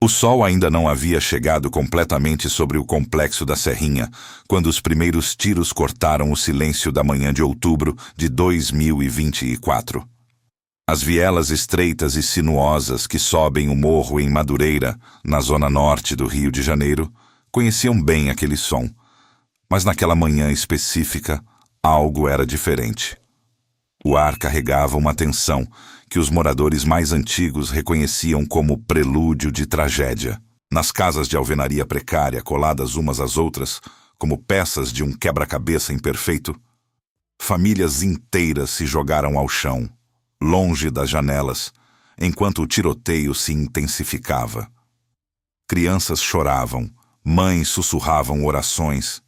O sol ainda não havia chegado completamente sobre o complexo da Serrinha, quando os primeiros tiros cortaram o silêncio da manhã de outubro de 2024. As vielas estreitas e sinuosas que sobem o morro em Madureira, na zona norte do Rio de Janeiro, conheciam bem aquele som. Mas naquela manhã específica, algo era diferente. O ar carregava uma tensão que os moradores mais antigos reconheciam como prelúdio de tragédia. Nas casas de alvenaria precária, coladas umas às outras, como peças de um quebra-cabeça imperfeito, famílias inteiras se jogaram ao chão, longe das janelas, enquanto o tiroteio se intensificava. Crianças choravam, mães sussurravam orações,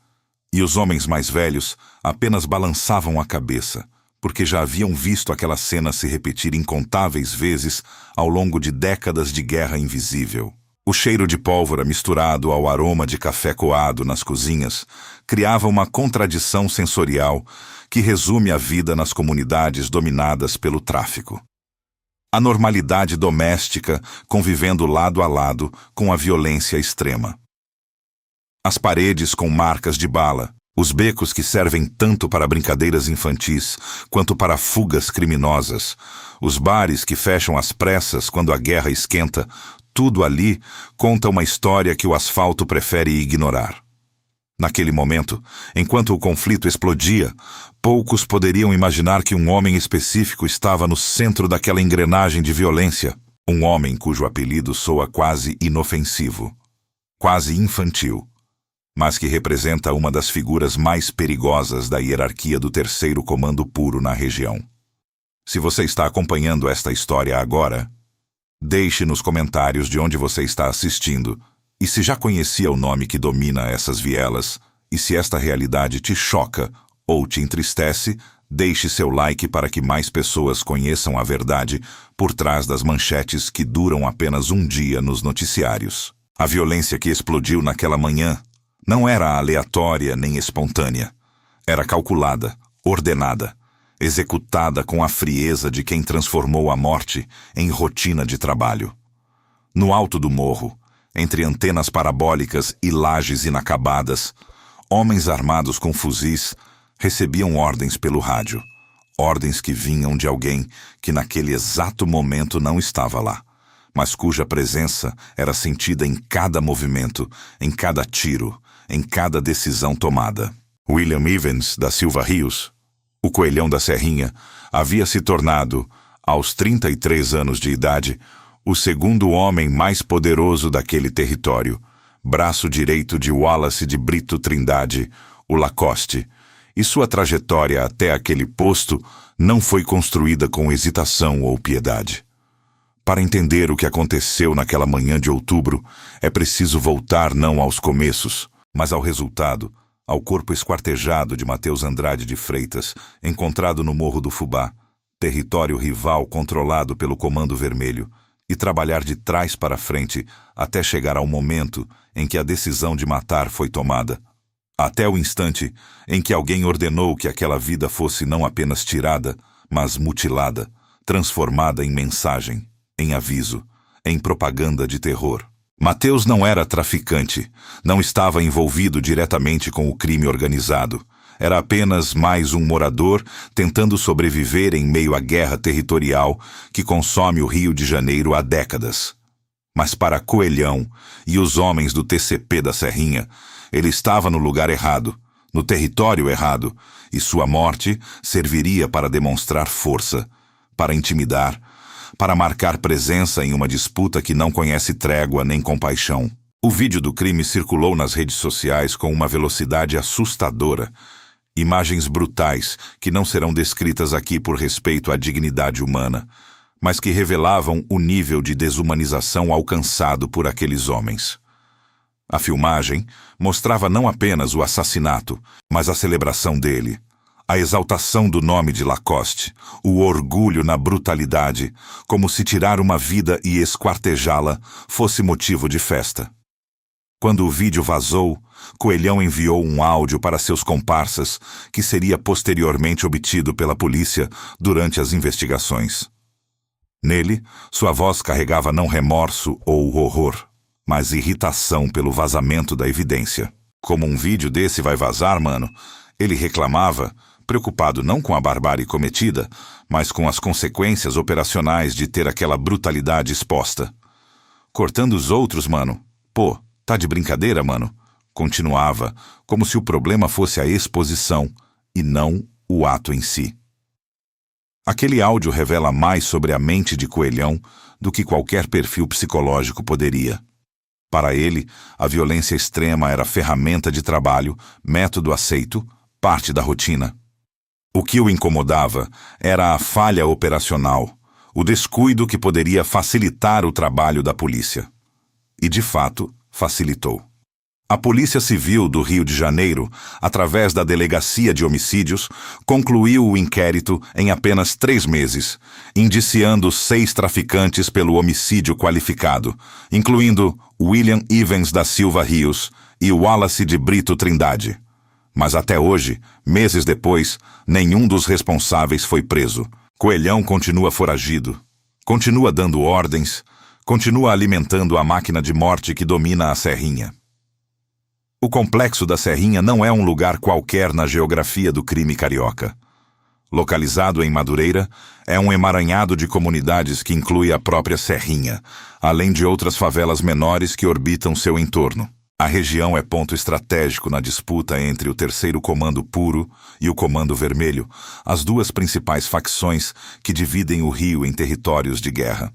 e os homens mais velhos apenas balançavam a cabeça, porque já haviam visto aquela cena se repetir incontáveis vezes ao longo de décadas de guerra invisível. O cheiro de pólvora misturado ao aroma de café coado nas cozinhas criava uma contradição sensorial que resume a vida nas comunidades dominadas pelo tráfico. A normalidade doméstica convivendo lado a lado com a violência extrema. As paredes com marcas de bala, os becos que servem tanto para brincadeiras infantis quanto para fugas criminosas, os bares que fecham às pressas quando a guerra esquenta, tudo ali conta uma história que o asfalto prefere ignorar. Naquele momento, enquanto o conflito explodia, poucos poderiam imaginar que um homem específico estava no centro daquela engrenagem de violência, um homem cujo apelido soa quase inofensivo, quase infantil, mas que representa uma das figuras mais perigosas da hierarquia do terceiro comando puro na região. Se você está acompanhando esta história agora, deixe nos comentários de onde você está assistindo e se já conhecia o nome que domina essas vielas e se esta realidade te choca ou te entristece, deixe seu like para que mais pessoas conheçam a verdade por trás das manchetes que duram apenas um dia nos noticiários. A violência que explodiu naquela manhã não era aleatória nem espontânea. Era calculada, ordenada, executada com a frieza de quem transformou a morte em rotina de trabalho. No alto do morro, entre antenas parabólicas e lajes inacabadas, homens armados com fuzis recebiam ordens pelo rádio. Ordens que vinham de alguém que naquele exato momento não estava lá, mas cuja presença era sentida em cada movimento, em cada tiro, em cada decisão tomada. William Evans da Silva Rios, o coelhão da Serrinha, havia se tornado, aos 33 anos de idade, o segundo homem mais poderoso daquele território, braço direito de Wallace de Brito Trindade, o Lacoste, e sua trajetória até aquele posto não foi construída com hesitação ou piedade. Para entender o que aconteceu naquela manhã de outubro, é preciso voltar não aos começos, mas ao resultado, ao corpo esquartejado de Mateus Andrade de Freitas, encontrado no Morro do Fubá, território rival controlado pelo Comando Vermelho, e trabalhar de trás para frente até chegar ao momento em que a decisão de matar foi tomada. Até o instante em que alguém ordenou que aquela vida fosse não apenas tirada, mas mutilada, transformada em mensagem, em aviso, em propaganda de terror. Mateus não era traficante, não estava envolvido diretamente com o crime organizado. Era apenas mais um morador tentando sobreviver em meio à guerra territorial que consome o Rio de Janeiro há décadas. Mas para Coelhão e os homens do TCP da Serrinha, ele estava no lugar errado, no território errado, e sua morte serviria para demonstrar força, para intimidar, para marcar presença em uma disputa que não conhece trégua nem compaixão. O vídeo do crime circulou nas redes sociais com uma velocidade assustadora. Imagens brutais que não serão descritas aqui por respeito à dignidade humana, mas que revelavam o nível de desumanização alcançado por aqueles homens. A filmagem mostrava não apenas o assassinato, mas a celebração dele, a exaltação do nome de Lacoste, o orgulho na brutalidade, como se tirar uma vida e esquartejá-la fosse motivo de festa. Quando o vídeo vazou, Coelhão enviou um áudio para seus comparsas, que seria posteriormente obtido pela polícia durante as investigações. Nele, sua voz carregava não remorso ou horror, mas irritação pelo vazamento da evidência. Como um vídeo desse vai vazar, mano? Ele reclamava, preocupado não com a barbárie cometida, mas com as consequências operacionais de ter aquela brutalidade exposta. Cortando os outros, mano? Pô, tá de brincadeira, mano? Continuava, como se o problema fosse a exposição e não o ato em si. Aquele áudio revela mais sobre a mente de Coelhão do que qualquer perfil psicológico poderia. Para ele, a violência extrema era ferramenta de trabalho, método aceito, parte da rotina. O que o incomodava era a falha operacional, o descuido que poderia facilitar o trabalho da polícia. E, de fato, facilitou. A Polícia Civil do Rio de Janeiro, através da Delegacia de Homicídios, concluiu o inquérito em apenas 3 meses, indiciando 6 traficantes pelo homicídio qualificado, incluindo William Ivens da Silva Rios e Wallace de Brito Trindade. Mas até hoje, meses depois, nenhum dos responsáveis foi preso. Coelhão continua foragido, continua dando ordens, continua alimentando a máquina de morte que domina a Serrinha. O Complexo da Serrinha não é um lugar qualquer na geografia do crime carioca. Localizado em Madureira, é um emaranhado de comunidades que inclui a própria Serrinha, além de outras favelas menores que orbitam seu entorno. A região é ponto estratégico na disputa entre o 3º Comando Puro e o Comando Vermelho, as duas principais facções que dividem o Rio em territórios de guerra.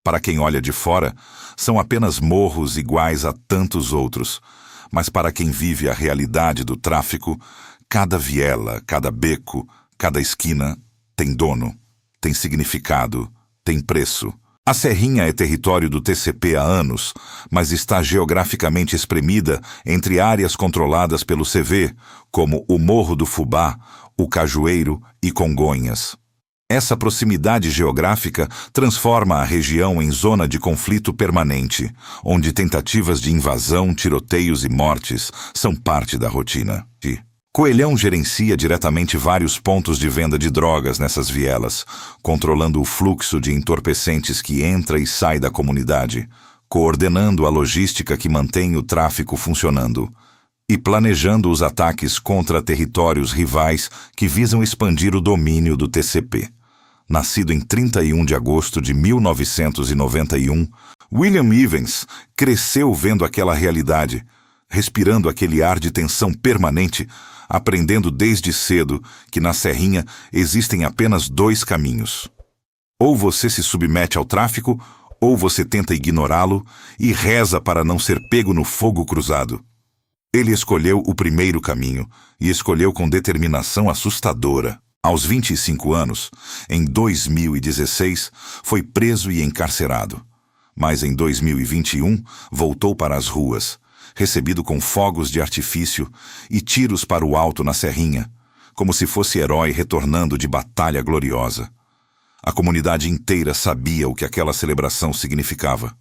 Para quem olha de fora, são apenas morros iguais a tantos outros, mas para quem vive a realidade do tráfico, cada viela, cada beco, cada esquina tem dono, tem significado, tem preço. A Serrinha é território do TCP há anos, mas está geograficamente espremida entre áreas controladas pelo CV, como o Morro do Fubá, o Cajueiro e Congonhas. Essa proximidade geográfica transforma a região em zona de conflito permanente, onde tentativas de invasão, tiroteios e mortes são parte da rotina. Coelhão gerencia diretamente vários pontos de venda de drogas nessas vielas, controlando o fluxo de entorpecentes que entra e sai da comunidade, coordenando a logística que mantém o tráfico funcionando e planejando os ataques contra territórios rivais que visam expandir o domínio do TCP. Nascido em 31 de agosto de 1991, William Ivens cresceu vendo aquela realidade, respirando aquele ar de tensão permanente, aprendendo desde cedo que na Serrinha existem apenas 2 caminhos. Ou você se submete ao tráfico, ou você tenta ignorá-lo e reza para não ser pego no fogo cruzado. Ele escolheu o primeiro caminho e escolheu com determinação assustadora. Aos 25 anos, em 2016, foi preso e encarcerado. Mas em 2021, voltou para as ruas, recebido com fogos de artifício e tiros para o alto na Serrinha, como se fosse herói retornando de batalha gloriosa. A comunidade inteira sabia o que aquela celebração significava.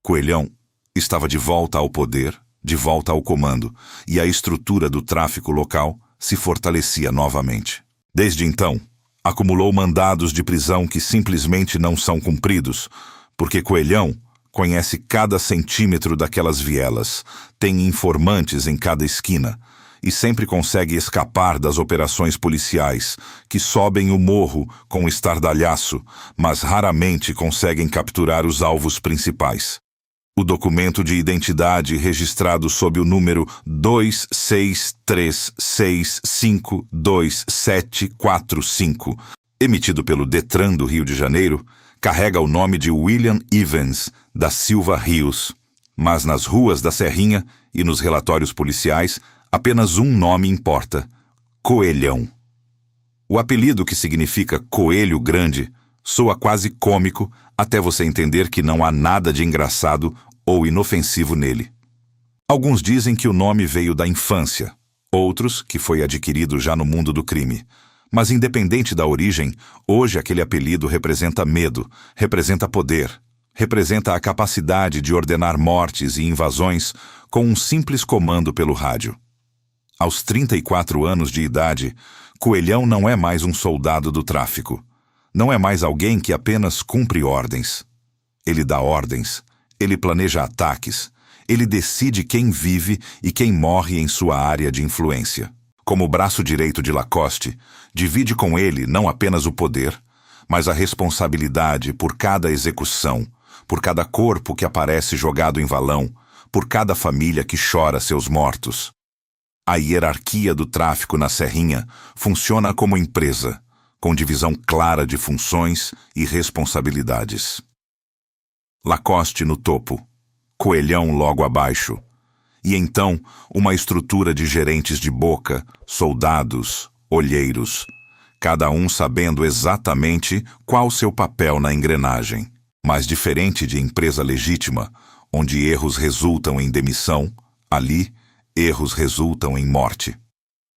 Coelhão estava de volta ao poder, de volta ao comando, e a estrutura do tráfico local se fortalecia novamente. Desde então, acumulou mandados de prisão que simplesmente não são cumpridos, porque Coelhão conhece cada centímetro daquelas vielas, tem informantes em cada esquina e sempre consegue escapar das operações policiais, que sobem o morro com estardalhaço, mas raramente conseguem capturar os alvos principais. O documento de identidade registrado sob o número 263652745, emitido pelo Detran do Rio de Janeiro, carrega o nome de William Ivens da Silva Rios, mas nas ruas da Serrinha e nos relatórios policiais, apenas um nome importa: Coelhão. O apelido, que significa Coelho Grande, soa quase cômico até você entender que não há nada de engraçado ou inofensivo nele. Alguns dizem que o nome veio da infância, outros que foi adquirido já no mundo do crime. Mas independente da origem, hoje aquele apelido representa medo, representa poder, representa a capacidade de ordenar mortes e invasões com um simples comando pelo rádio. Aos 34 anos de idade, Coelhão não é mais um soldado do tráfico. Não é mais alguém que apenas cumpre ordens. Ele dá ordens, Ele planeja ataques. Ele decide quem vive e quem morre em sua área de influência. Como o braço direito de Lacoste, divide com ele não apenas o poder, mas a responsabilidade por cada execução, por cada corpo que aparece jogado em valão, por cada família que chora seus mortos. A hierarquia do tráfico na Serrinha funciona como empresa, com divisão clara de funções e responsabilidades. Lacoste no topo, Coelhão logo abaixo, e então uma estrutura de gerentes de boca, soldados, olheiros, cada um sabendo exatamente qual seu papel na engrenagem. Mas diferente de empresa legítima, onde erros resultam em demissão, ali, erros resultam em morte.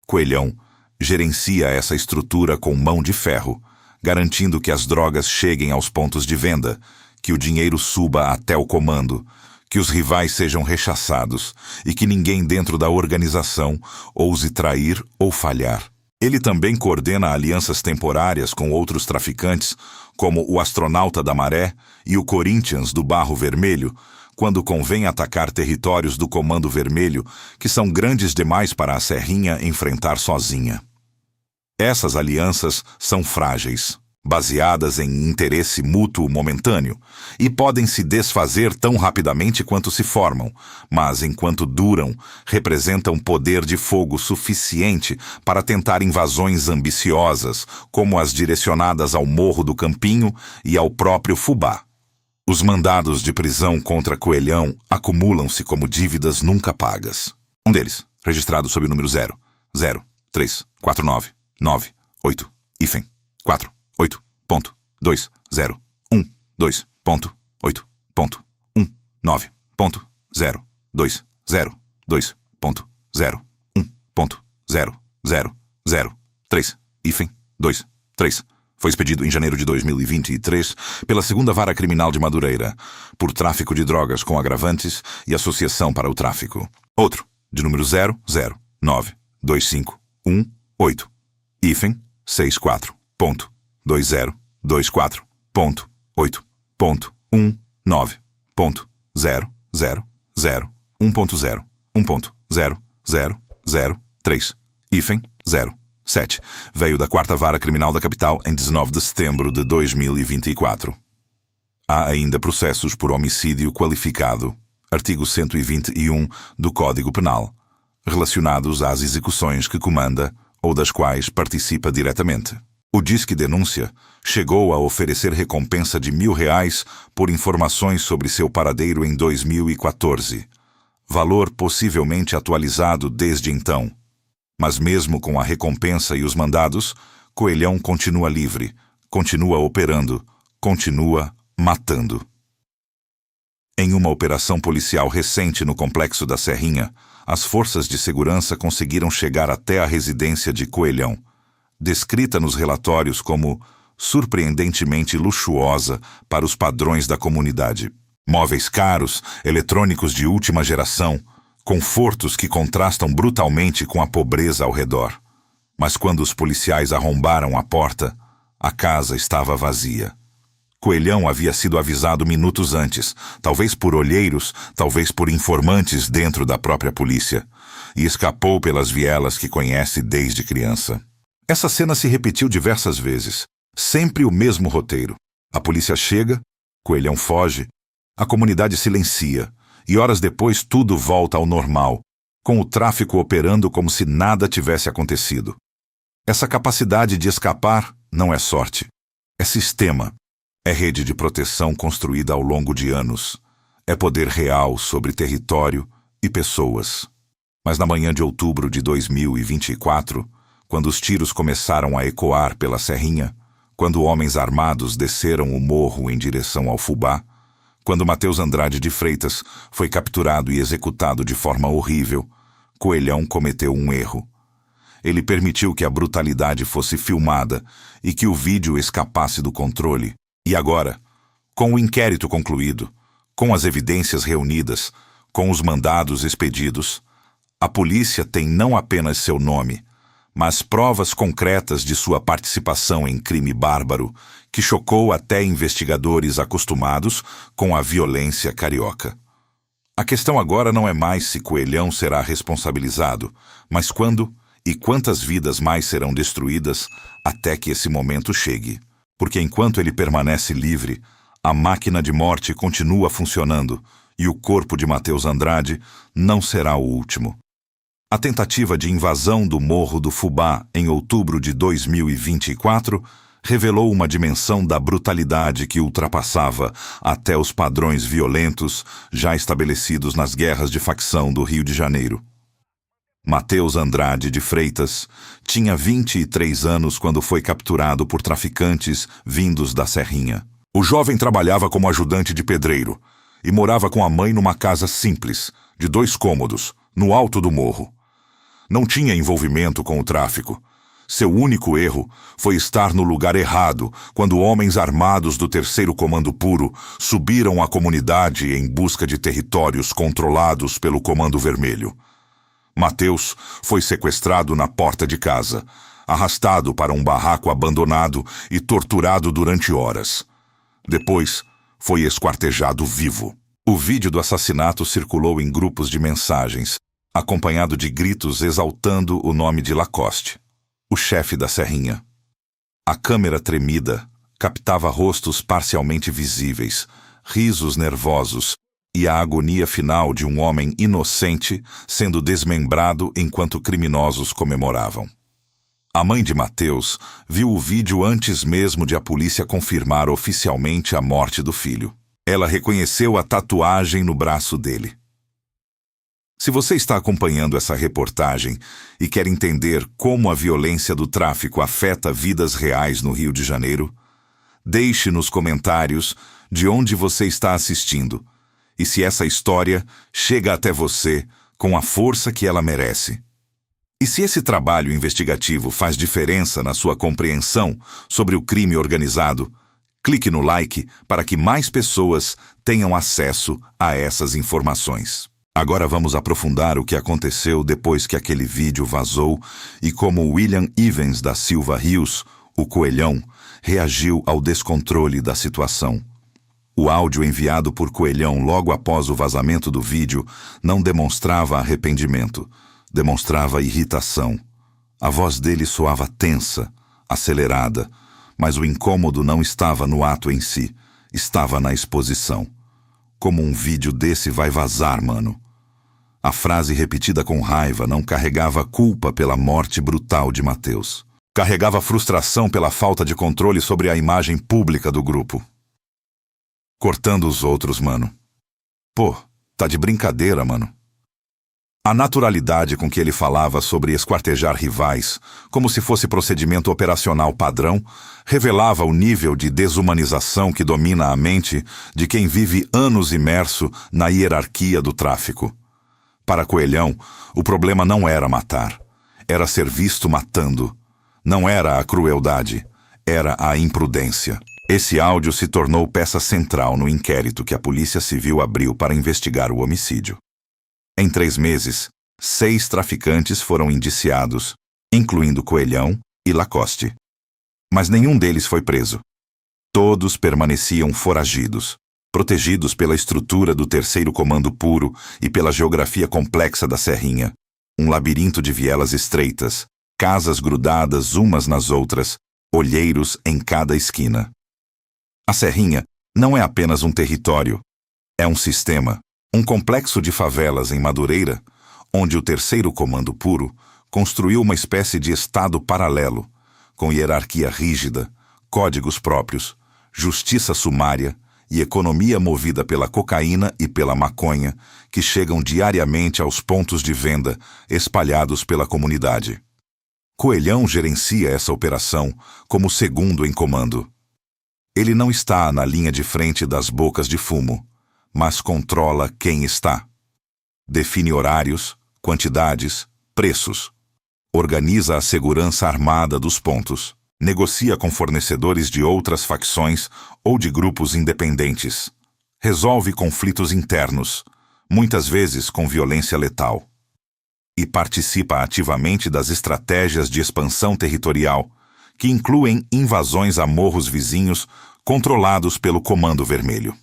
Coelhão gerencia essa estrutura com mão de ferro, garantindo que as drogas cheguem aos pontos de venda, que o dinheiro suba até o comando, que os rivais sejam rechaçados e que ninguém dentro da organização ouse trair ou falhar. Ele também coordena alianças temporárias com outros traficantes, como o Astronauta da Maré e o Corinthians do Barro Vermelho, quando convém atacar territórios do Comando Vermelho, que são grandes demais para a Serrinha enfrentar sozinha. Essas alianças são frágeis, baseadas em interesse mútuo momentâneo, e podem se desfazer tão rapidamente quanto se formam, mas enquanto duram, representam poder de fogo suficiente para tentar invasões ambiciosas, como as direcionadas ao Morro do Campinho e ao próprio Fubá. Os mandados de prisão contra Coelhão acumulam-se como dívidas nunca pagas. Um deles, registrado sob o número 0, 0, 3, 4, 9, 9.2, 0, 1, 2.8.0.2.0.3, foi expedido em janeiro de 2023 pela segunda Vara Criminal de Madureira, por tráfico de drogas com agravantes e associação para o tráfico. Outro, de número 00924.20.8.24.1.0.0.1.0.0.3, 07, veio da 4ª Vara Criminal da Capital em 19 de setembro de 2024. Há ainda processos por homicídio qualificado, artigo 121 do Código Penal, relacionados às execuções que comanda ou das quais participa diretamente. O Disque Denúncia chegou a oferecer recompensa de R$1.000 por informações sobre seu paradeiro em 2014, valor possivelmente atualizado desde então. Mas mesmo com a recompensa e os mandados, Coelhão continua livre, continua operando, continua matando. Em uma operação policial recente no complexo da Serrinha, as forças de segurança conseguiram chegar até a residência de Coelhão, descrita nos relatórios como surpreendentemente luxuosa para os padrões da comunidade. Móveis caros, eletrônicos de última geração, confortos que contrastam brutalmente com a pobreza ao redor. Mas quando os policiais arrombaram a porta, a casa estava vazia. Coelhão havia sido avisado minutos antes, talvez por olheiros, talvez por informantes dentro da própria polícia, e escapou pelas vielas que conhece desde criança. Essa cena se repetiu diversas vezes, sempre o mesmo roteiro. A polícia chega, Coelhão foge, a comunidade silencia, e horas depois tudo volta ao normal, com o tráfico operando como se nada tivesse acontecido. Essa capacidade de escapar não é sorte, é sistema, é rede de proteção construída ao longo de anos, é poder real sobre território e pessoas. Mas na manhã de outubro de 2024, quando os tiros começaram a ecoar pela Serrinha, quando homens armados desceram o morro em direção ao Fubá, quando Matheus Andrade de Freitas foi capturado e executado de forma horrível, Coelhão cometeu um erro. Ele permitiu que a brutalidade fosse filmada e que o vídeo escapasse do controle. E agora, com o inquérito concluído, com as evidências reunidas, com os mandados expedidos, a polícia tem não apenas seu nome, mas provas concretas de sua participação em crime bárbaro que chocou até investigadores acostumados com a violência carioca. A questão agora não é mais se Coelhão será responsabilizado, mas quando e quantas vidas mais serão destruídas até que esse momento chegue. Porque enquanto ele permanece livre, a máquina de morte continua funcionando e o corpo de Matheus Andrade não será o último. A tentativa de invasão do Morro do Fubá em outubro de 2024 revelou uma dimensão da brutalidade que ultrapassava até os padrões violentos já estabelecidos nas guerras de facção do Rio de Janeiro. Matheus Andrade de Freitas tinha 23 anos quando foi capturado por traficantes vindos da Serrinha. O jovem trabalhava como ajudante de pedreiro e morava com a mãe numa casa simples, de 2 cômodos, no alto do morro. Não tinha envolvimento com o tráfico. Seu único erro foi estar no lugar errado quando homens armados do 3º Comando Puro subiram a comunidade em busca de territórios controlados pelo Comando Vermelho. Matheus foi sequestrado na porta de casa, arrastado para um barraco abandonado e torturado durante horas. Depois, foi esquartejado vivo. O vídeo do assassinato circulou em grupos de mensagens, acompanhado de gritos exaltando o nome de Lacoste, o chefe da Serrinha. A câmera tremida captava rostos parcialmente visíveis, risos nervosos, e a agonia final de um homem inocente sendo desmembrado enquanto criminosos comemoravam. A mãe de Matheus viu o vídeo antes mesmo de a polícia confirmar oficialmente a morte do filho. Ela reconheceu a tatuagem no braço dele. Se você está acompanhando essa reportagem e quer entender como a violência do tráfico afeta vidas reais no Rio de Janeiro, deixe nos comentários de onde você está assistindo e se essa história chega até você com a força que ela merece. E se esse trabalho investigativo faz diferença na sua compreensão sobre o crime organizado, clique no like para que mais pessoas tenham acesso a essas informações. Agora vamos aprofundar o que aconteceu depois que aquele vídeo vazou e como William Ivens da Silva Rios, o Coelhão, reagiu ao descontrole da situação. O áudio enviado por Coelhão logo após o vazamento do vídeo não demonstrava arrependimento, demonstrava irritação. A voz dele soava tensa, acelerada, mas o incômodo não estava no ato em si, estava na exposição. Como um vídeo desse vai vazar, mano? A frase repetida com raiva não carregava culpa pela morte brutal de Matheus. Carregava frustração pela falta de controle sobre a imagem pública do grupo. Cortando os outros, mano. Pô, tá de brincadeira, mano. A naturalidade com que ele falava sobre esquartejar rivais, como se fosse procedimento operacional padrão, revelava o nível de desumanização que domina a mente de quem vive anos imerso na hierarquia do tráfico. Para Coelhão, o problema não era matar, era ser visto matando. Não era a crueldade, era a imprudência. Esse áudio se tornou peça central no inquérito que a Polícia Civil abriu para investigar o homicídio. Em 3 meses, 6 traficantes foram indiciados, incluindo Coelhão e Lacoste. Mas nenhum deles foi preso. Todos permaneciam foragidos, protegidos pela estrutura do 3º Comando Puro e pela geografia complexa da Serrinha. Um labirinto de vielas estreitas, casas grudadas umas nas outras, olheiros em cada esquina. A Serrinha não é apenas um território, é um sistema, um complexo de favelas em Madureira, onde o 3º Comando Puro construiu uma espécie de estado paralelo, com hierarquia rígida, códigos próprios, justiça sumária e economia movida pela cocaína e pela maconha, que chegam diariamente aos pontos de venda espalhados pela comunidade. Coelhão gerencia essa operação como segundo em comando. Ele não está na linha de frente das bocas de fumo, mas controla quem está. Define horários, quantidades, preços. Organiza a segurança armada dos pontos. Negocia com fornecedores de outras facções ou de grupos independentes. Resolve conflitos internos, muitas vezes com violência letal. e participa ativamente das estratégias de expansão territorial, que incluem invasões a morros vizinhos controlados pelo Comando Vermelho.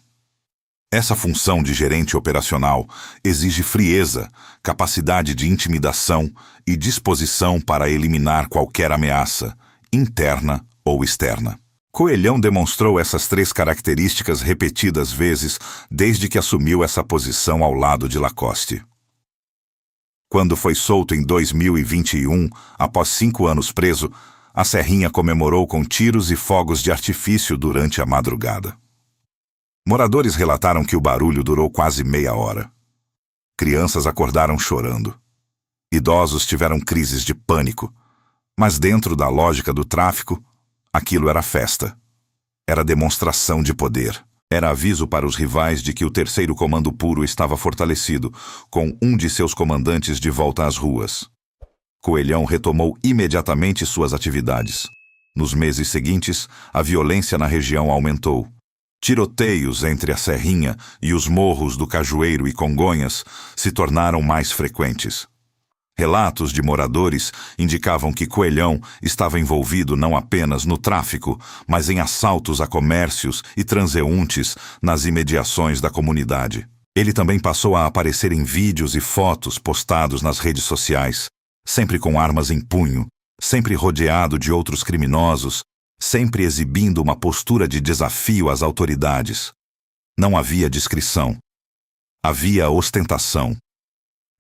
Essa função de gerente operacional exige frieza, capacidade de intimidação e disposição para eliminar qualquer ameaça, interna ou externa. Coelhão demonstrou essas 3 características repetidas vezes desde que assumiu essa posição ao lado de Lacoste. Quando foi solto em 2021, após 5 anos preso, a Serrinha comemorou com tiros e fogos de artifício durante a madrugada. Moradores relataram que o barulho durou quase meia hora. Crianças acordaram chorando. Idosos tiveram crises de pânico. Mas dentro da lógica do tráfico, aquilo era festa. Era demonstração de poder. Era aviso para os rivais de que o terceiro comando puro estava fortalecido, com um de seus comandantes de volta às ruas. Coelhão retomou imediatamente suas atividades. Nos meses seguintes, a violência na região aumentou. Tiroteios entre a Serrinha e os morros do Cajueiro e Congonhas se tornaram mais frequentes. Relatos de moradores indicavam que Coelhão estava envolvido não apenas no tráfico, mas em assaltos a comércios e transeuntes nas imediações da comunidade. Ele também passou a aparecer em vídeos e fotos postados nas redes sociais, sempre com armas em punho, sempre rodeado de outros criminosos, sempre exibindo uma postura de desafio às autoridades. Não havia discrição. Havia ostentação.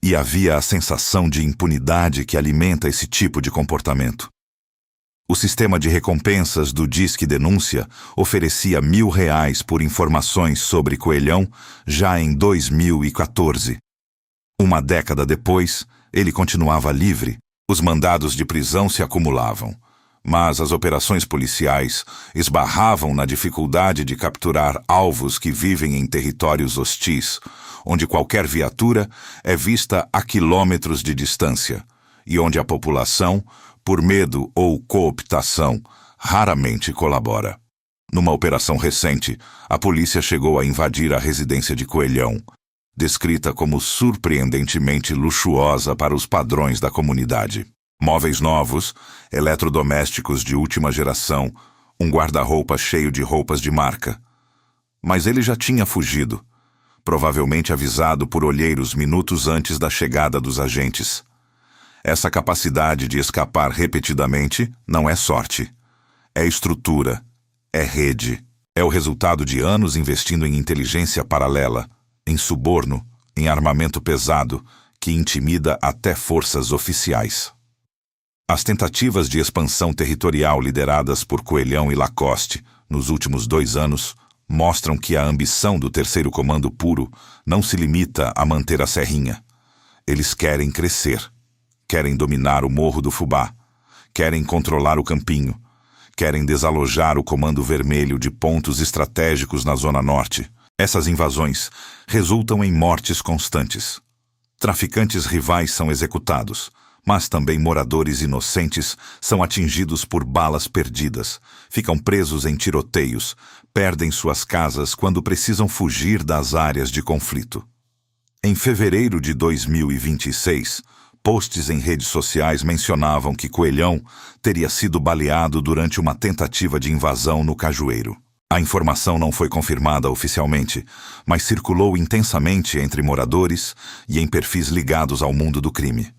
E havia a sensação de impunidade que alimenta esse tipo de comportamento. O sistema de recompensas do Disque Denúncia oferecia R$1.000 por informações sobre Coelhão já em 2014. Uma década depois, ele continuava livre. Os mandados de prisão se acumulavam, mas as operações policiais esbarravam na dificuldade de capturar alvos que vivem em territórios hostis, onde qualquer viatura é vista a quilômetros de distância e onde a população, por medo ou cooptação, raramente colabora. Numa operação recente, a polícia chegou a invadir a residência de Coelhão, descrita como surpreendentemente luxuosa para os padrões da comunidade. Móveis novos, eletrodomésticos de última geração, um guarda-roupa cheio de roupas de marca. Mas ele já tinha fugido, provavelmente avisado por olheiros minutos antes da chegada dos agentes. Essa capacidade de escapar repetidamente não é sorte. É estrutura, é rede. É o resultado de anos investindo em inteligência paralela, em suborno, em armamento pesado, que intimida até forças oficiais. As tentativas de expansão territorial lideradas por Coelhão e Lacoste nos últimos 2 anos mostram que a ambição do terceiro comando puro não se limita a manter a Serrinha. Eles querem crescer, querem dominar o Morro do Fubá, querem controlar o Campinho, querem desalojar o Comando Vermelho de pontos estratégicos na Zona Norte. Essas invasões resultam em mortes constantes. Traficantes rivais são executados, mas também moradores inocentes são atingidos por balas perdidas, ficam presos em tiroteios, perdem suas casas quando precisam fugir das áreas de conflito. Em fevereiro de 2026, posts em redes sociais mencionavam que Coelhão teria sido baleado durante uma tentativa de invasão no Cajueiro. A informação não foi confirmada oficialmente, mas circulou intensamente entre moradores e em perfis ligados ao mundo do crime.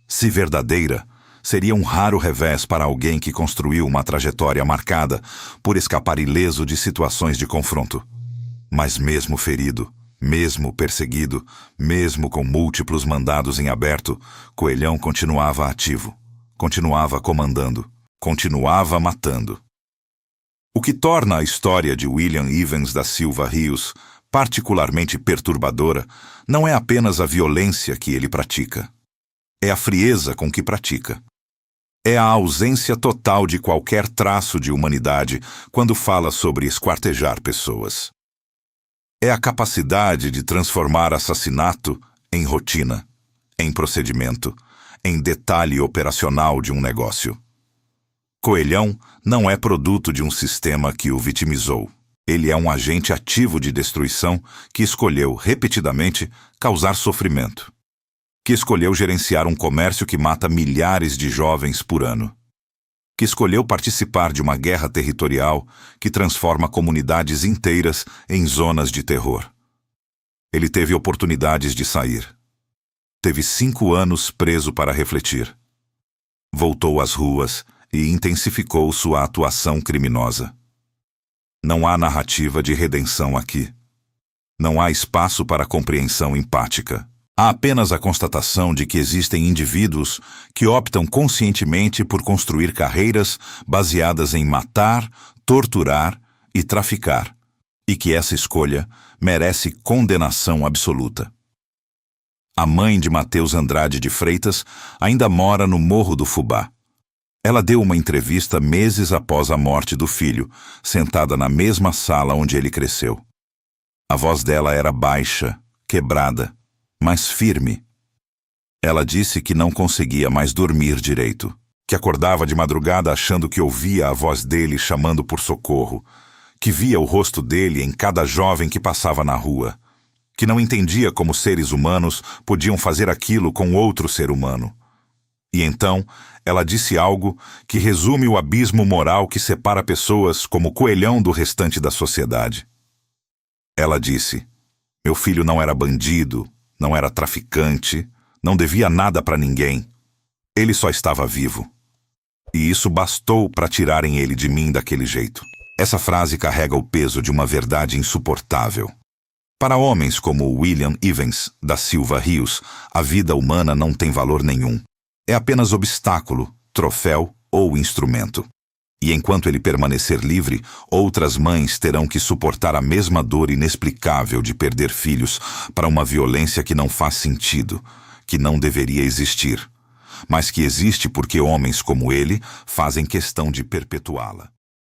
Se verdadeira, seria um raro revés para alguém que construiu uma trajetória marcada por escapar ileso de situações de confronto. Mas mesmo ferido, mesmo perseguido, mesmo com múltiplos mandados em aberto, Coelhão continuava ativo, continuava comandando, continuava matando. O que torna a história de William Ivens da Silva Rios particularmente perturbadora não é apenas a violência que ele pratica. É a frieza com que pratica. É a ausência total de qualquer traço de humanidade quando fala sobre esquartejar pessoas. É a capacidade de transformar assassinato em rotina, em procedimento, em detalhe operacional de um negócio. Coelhão não é produto de um sistema que o vitimizou. Ele é um agente ativo de destruição que escolheu, repetidamente, causar sofrimento. que escolheu gerenciar um comércio que mata milhares de jovens por ano, que escolheu participar de uma guerra territorial que transforma comunidades inteiras em zonas de terror. Ele teve oportunidades de sair. Teve 5 anos preso para refletir. Voltou às ruas e intensificou sua atuação criminosa. Não há narrativa de redenção aqui. Não há espaço para compreensão empática. Há apenas a constatação de que existem indivíduos que optam conscientemente por construir carreiras baseadas em matar, torturar e traficar, e que essa escolha merece condenação absoluta. A mãe de Mateus Andrade de Freitas ainda mora no Morro do Fubá. Ela deu uma entrevista meses após a morte do filho, sentada na mesma sala onde ele cresceu. A voz dela era baixa, quebrada, mas firme. Ela disse que não conseguia mais dormir direito, que acordava de madrugada achando que ouvia a voz dele chamando por socorro, que via o rosto dele em cada jovem que passava na rua, que não entendia como seres humanos podiam fazer aquilo com outro ser humano. E então, ela disse algo que resume o abismo moral que separa pessoas como coelhão do restante da sociedade. Ela disse: "Meu filho não era bandido, não era traficante, não devia nada para ninguém. Ele só estava vivo. E isso bastou para tirarem ele de mim daquele jeito." Essa frase carrega o peso de uma verdade insuportável. Para homens como William Ivens da Silva Rios, a vida humana não tem valor nenhum. É apenas obstáculo, troféu ou instrumento. E enquanto ele permanecer livre, outras mães terão que suportar a mesma dor inexplicável de perder filhos para uma violência que não faz sentido, que não deveria existir, mas que existe porque homens como ele fazem questão de perpetuá-la.